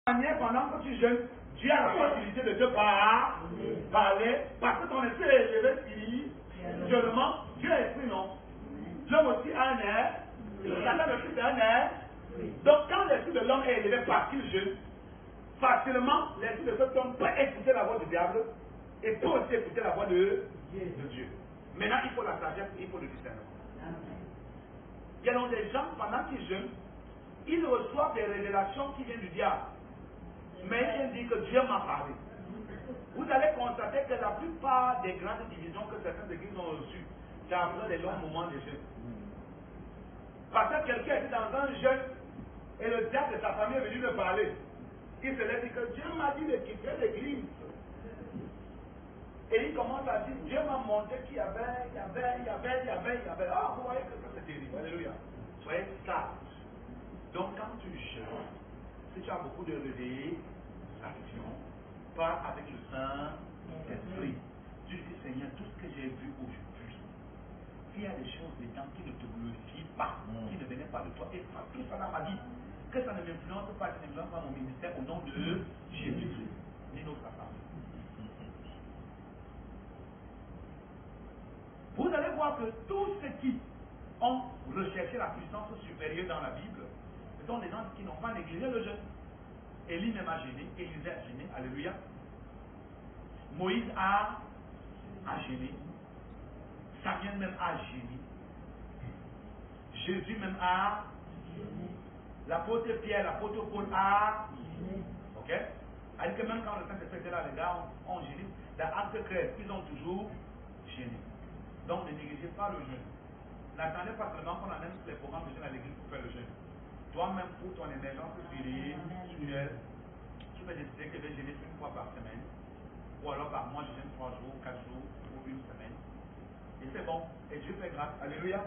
manière, pendant que tu jeûnes, tu as la possibilité de te parler, parce que ton esprit est élevé spirituellement, Dieu est esprit, non? L'homme aussi a un air, Satan aussi a un air. Donc quand l'esprit de l'homme est élevé parce qu'il jeûne, facilement, l'esprit de cet homme peut écouter la voix du diable et peut aussi écouter la voix de Dieu. Maintenant, il faut la sagesse, il faut le discernement. Il y a donc des gens, pendant qu'ils jeûnent, ils reçoivent des révélations qui viennent du diable. Mais ils viennent dire que Dieu m'a parlé. Vous allez constater que la plupart des grandes divisions que certaines églises ont reçues, c'est après des longs moments de jeûne. Parce que quelqu'un était dans un jeûne et le diable de sa famille est venu me parler. Il se lève et dit que Dieu m'a dit de quitter l'église. Et il commence à dire, Dieu m'a montré qu'il y avait. Ah, vous voyez que ça c'est terrible. Alléluia. Soyez sages. Donc quand tu jeûnes, si tu as beaucoup de révélations, parle avec le Saint-Esprit. Tu dis, Seigneur, tout ce que j'ai vu aujourd'hui, s'il y a des choses dedans qui ne te glorifient pas, qui ne venaient pas de toi, efface tout ça dans ma vie. Que ça ne m'influence pas, que ça n'influence pas mon ministère au nom de Jésus-Christ. Ni notre assemblée. Vous allez voir que tous ceux qui ont recherché la puissance supérieure dans la Bible, ce sont des gens qui n'ont pas négligé le jeûne. Élie même a gêné, Élisée a gêné, alléluia. Moïse a gêné. Samuel même a gêné. Jésus même a gêné. L'apôtre Pierre, l'apôtre Paul a gêné. Ok? Alors que même quand le Saint-Esprit était là, les gars ont gêné. Dans Acte 13, ils ont toujours gêné. Donc ne négligez pas le jeûne. N'attendez pas seulement qu'on amène les programmes de jeûne à l'église pour faire le jeûne. Toi-même, pour ton émergence spirituelle, tu peux décider que je vais jeûner une fois par semaine. Ou alors par mois, je jeûne 3 jours, 4 jours, ou une semaine. Et c'est bon. Et Dieu fait grâce. Alléluia.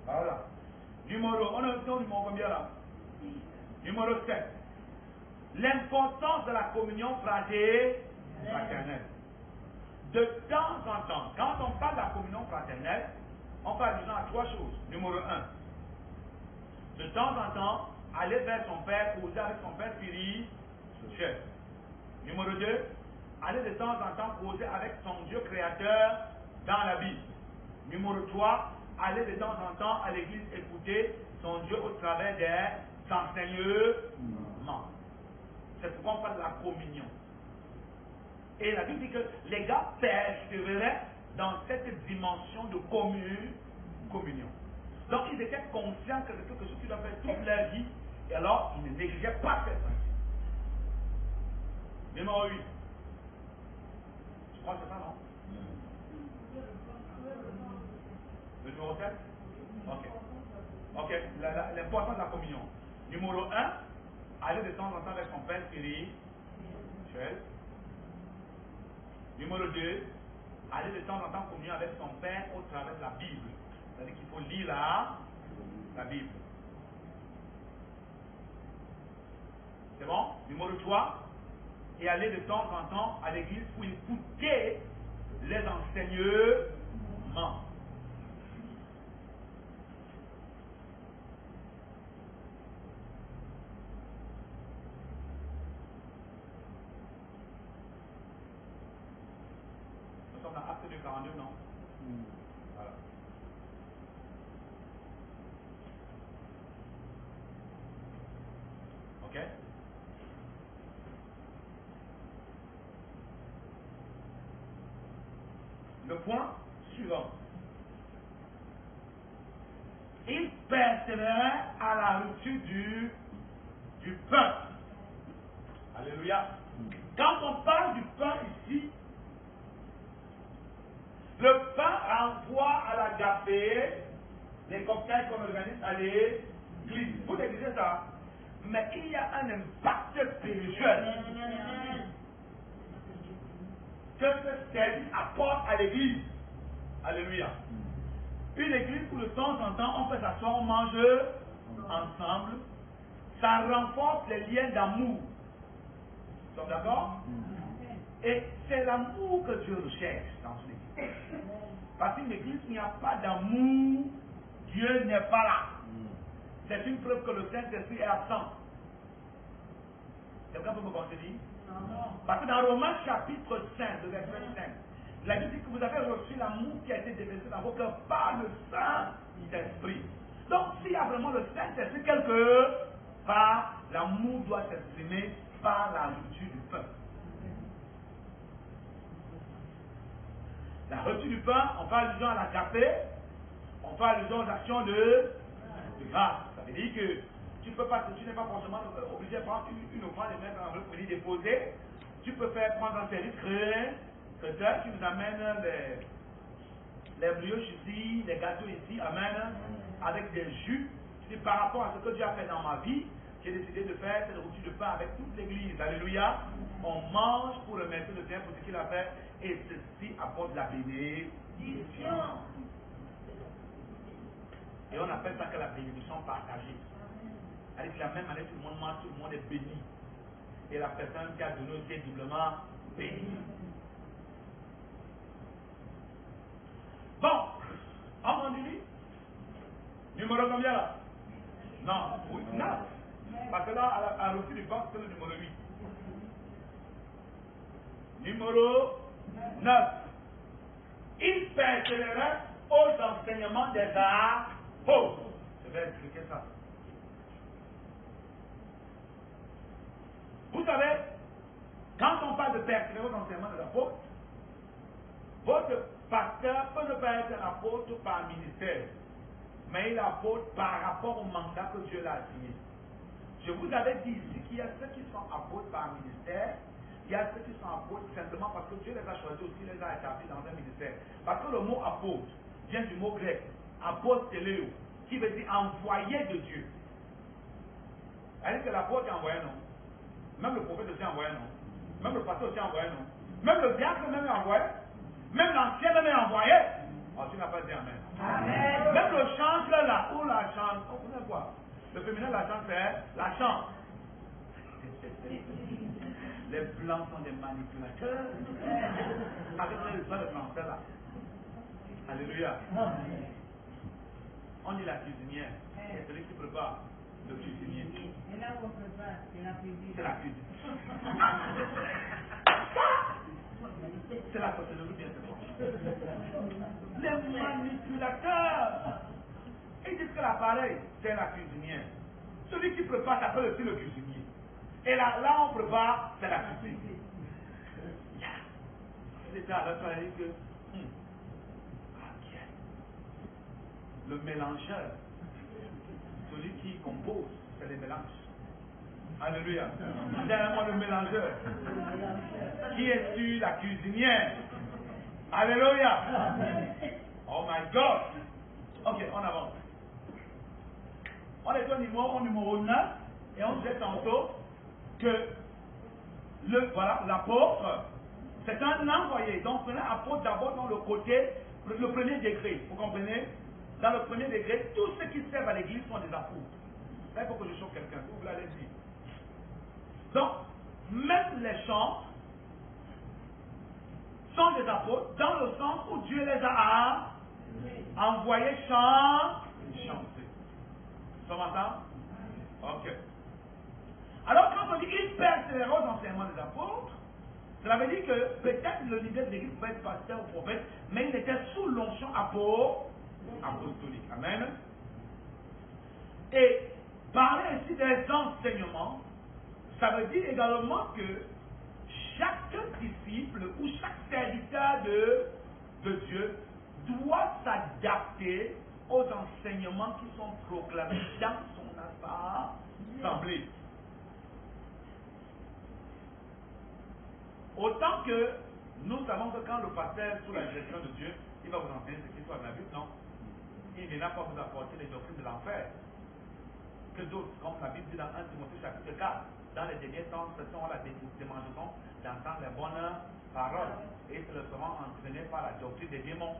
Voilà. On a au numéro combien là? Numéro 7. L'importance de la communion fraternelle. De temps en temps, quand on parle de la communion fraternelle, on parle disant à 3 choses. Numéro 1. De temps en temps, aller vers son père, causer avec son père spirituel. Numéro 2. Aller de temps en temps causer avec son Dieu créateur dans la Bible. Numéro 3. Aller de temps en temps à l'église écouter son Dieu au travers des enseignements. C'est pourquoi on parle de la communion. Et la Bible dit que les gars persévéraient dans cette dimension de communion. Donc ils étaient conscients que c'est quelque chose qu'ils doivent faire toute leur vie, et alors ils ne négligeaient pas cette principe. Numéro 8. Je crois que c'est ça, non? Le numéro 7? Ok. L'importance de la communion. Numéro 1, aller de temps en temps avec son père spirituel. Numéro 2, aller de temps en temps communier avec son père au travers de la Bible. C'est-à-dire qu'il faut lire la Bible. C'est bon? Numéro 3, et aller de temps en temps à l'église pour écouter les enseignements. Nous sommes dans Acte 2:42, non? Voilà. Ok? Le point suivant. Il persévérait à la rupture du pain. Alléluia. Quand on parle du pain ici, le pain renvoie à la gâterie, les cocktails qu'on organise à l'église. Vous écoutez ça? Mais il y a un impact spirituel que ce service apporte à l'église. Alléluia. Une église où de temps en temps on peut s'asseoir, on mange ensemble. Ça renforce les liens d'amour. Nous sommes d'accord? Et c'est l'amour que Dieu recherche dans une église. Parce qu'une église où il n'y a pas d'amour, Dieu n'est pas là. C'est une preuve que le Saint-Esprit est absent. quelqu'un peut me contredire? Parce que dans Romains chapitre 5, le verset 5, la Bible dit que vous avez reçu l'amour qui a été déversé dans vos cœurs par le Saint-Esprit. Donc, s'il y a vraiment le Saint-Esprit quelque part, l'amour doit s'exprimer par la rupture du pain. La rupture du pain, on fait allusion à l'agapé, on fait allusion aux actions de grâce. Ça veut dire que tu n'es pas forcément obligé de prendre une offrande et mettre dans le pour y déposer. Tu peux faire prendre un service chrétien qui nous amène les brioches ici, les gâteaux ici, amène avec des jus. Et par rapport à ce que Dieu a fait dans ma vie, j'ai décidé de faire cette rupture de pain avec toute l'église. Alléluia. On mange pour remercier le Seigneur pour ce qu'il a fait et ceci apporte la bénédiction. Et on appelle ça que la bénédiction partagée. Avec la même année, tout le monde mange, tout le monde est béni. Et la personne qui a donné aussi est doublement bénie. Bon, on continue. Numéro combien là? Non, oui, 9. Parce que là, à l'outil du banc, c'est le numéro 8. Numéro 9. Il persévérait aux enseignements des apôtres. Je vais expliquer ça. Vous savez, quand on parle de persévérer aux enseignements des apôtres, votre pasteur peut ne pas être un apôtre par ministère, mais il est apôtre par rapport au mandat que Dieu l'a assigné. Je vous avais dit ici qu'il y a ceux qui sont apôtres par ministère, il y a ceux qui sont apôtres simplement parce que Dieu les a choisis aussi, les a établis dans un ministère. Parce que le mot apôtre vient du mot grec, apostelléo, qui veut dire envoyé de Dieu. C'est-à-dire que l'apôtre est envoyé, non? Même le prophète aussi est envoyé, non? Même le pasteur aussi est envoyé, non? Même le diacre même est envoyé? Même l'ancien même est envoyé? Oh, tu n'as pas dit amen. Amen. Même le chantre là, ou la chante, vous comprenez quoi? Le féminin de la chante, c'est la chante. Les blancs sont des manipulateurs. Avec les voix de français là. Alléluia. On dit la cuisinière. C'est celui qui prépare le cuisinier. Et là où on prépare, c'est la cuisine. C'est la cuisine. C'est la sorcellerie bien c'est. Les manipulateurs. Ils disent que l'appareil, c'est la cuisinière. Celui qui prépare s'appelle aussi le cuisinier. Et là on prépare, c'est la cuisine. C'était à l'autre que le mélangeur, celui qui compose, c'est les mélanges. Alléluia. Derrière le mélangeur, qui est sur la cuisinière. Alléluia. Oh my God. Ok, on avance. On est au numéro 9 et on disait tantôt que l'apôtre, c'est un envoyé. Donc, prenez apôtre d'abord dans le côté, le premier degré. Vous comprenez? Dans le premier degré, tous ceux qui servent à l'église sont des apôtres. Là, il faut que je choque quelqu'un. Vous l'allez dire. Donc, même les chants sont des apôtres dans le sens où Dieu les a envoyés chanter. Ça m'entend? Ok. Alors, quand on dit qu'il persévère aux enseignements des apôtres, cela veut dire que peut-être le leader de l'église pouvait être pasteur ou prophète, mais il était sous l'onction apostolique. Amen. Et parler ainsi des enseignements, ça veut dire également que chaque disciple ou chaque serviteur de Dieu doit s'adapter aux enseignements qui sont proclamés dans son assemblée. Autant que nous savons que quand le pasteur sous la direction de Dieu, il va vous enseigner ce qui soit de la Bible, non. Il ne va pas vous apporter les doctrines de l'enfer. Que d'autres, comme la Bible dit dans 1 Timothée chapitre 4, dans les derniers temps, ce sont la démangeront d'entendre les bonnes paroles et se le seront entraînés par la doctrine des démons.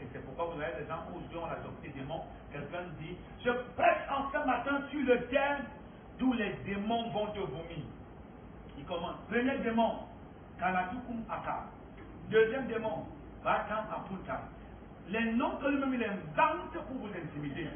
Et c'est pourquoi vous avez des gens aujourd'hui ont la doctrine des démons. Quelqu'un dit, je prêche en ce matin sur le thème d'où les démons vont te vomir. Il commence. Premier démon, Kanatukum Aka. Deuxième démon, Bakam Aputa. Les noms que lui-même il invente pour vous intimider.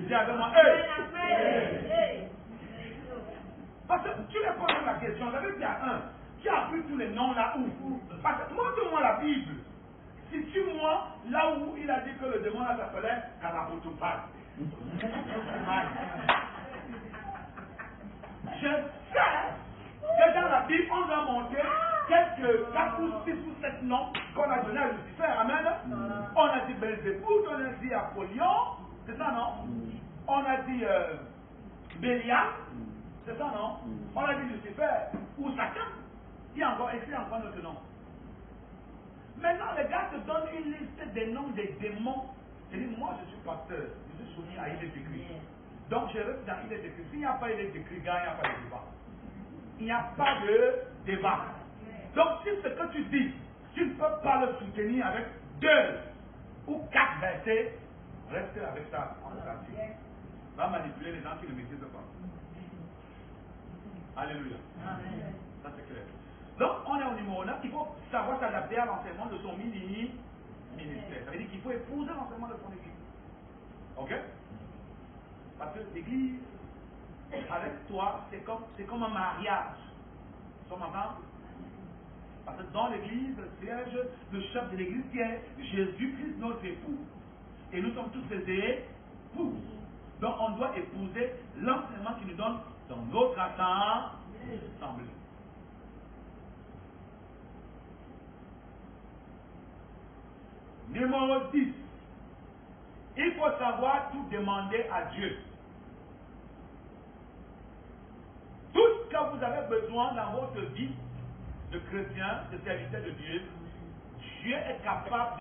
Dis avec moi, hey! Parce que tu réponds à la question, ça veut dire qu'il y a un qui a pris tous les noms là où. Parce que montre-moi la Bible. Situe-moi là où il a dit que le démon là s'appelait Kalapotophage. Je sais que dans la Bible, on a montré quelques 4 ou 6 ou 7 noms qu'on a donné à Lucifer. Amen. On a dit Belzébuth, on a dit Apollyon, c'est ça non? On a dit Bélial, c'est ça non? On a dit Lucifer ou Satan. Il y a encore écrit encore notre nom. Maintenant, les gars te donnent une liste des noms des démons. Je dis, moi je suis pasteur, je suis soumis à il est écrit. Donc je reste dans il est écrit. S'il n'y a pas il est écrit, gars, il n'y a pas de débat. Il n'y a pas de débat. Donc si ce que tu dis, tu ne peux pas le soutenir avec 2 ou 4 versets, reste avec ça en pratique. Va manipuler les gens qui ne maîtrisent pas. Alléluia. Ça c'est clair. Donc on est au numéro 9, il faut savoir s'adapter à l'enseignement de son ministère. Ça veut dire qu'il faut épouser l'enseignement de son église. Ok? Parce que l'église, avec toi, c'est comme un mariage. Nous sommes ensemble? Parce que dans l'église siège le chef de l'église qui est Jésus-Christ, notre époux. Et nous sommes tous ses époux. Donc on doit épouser l'enseignement qui nous donne dans notre assemblée. Numéro 10. Il faut savoir tout demander à Dieu. Tout ce que vous avez besoin dans votre vie de chrétien, de serviteur de Dieu, Dieu est capable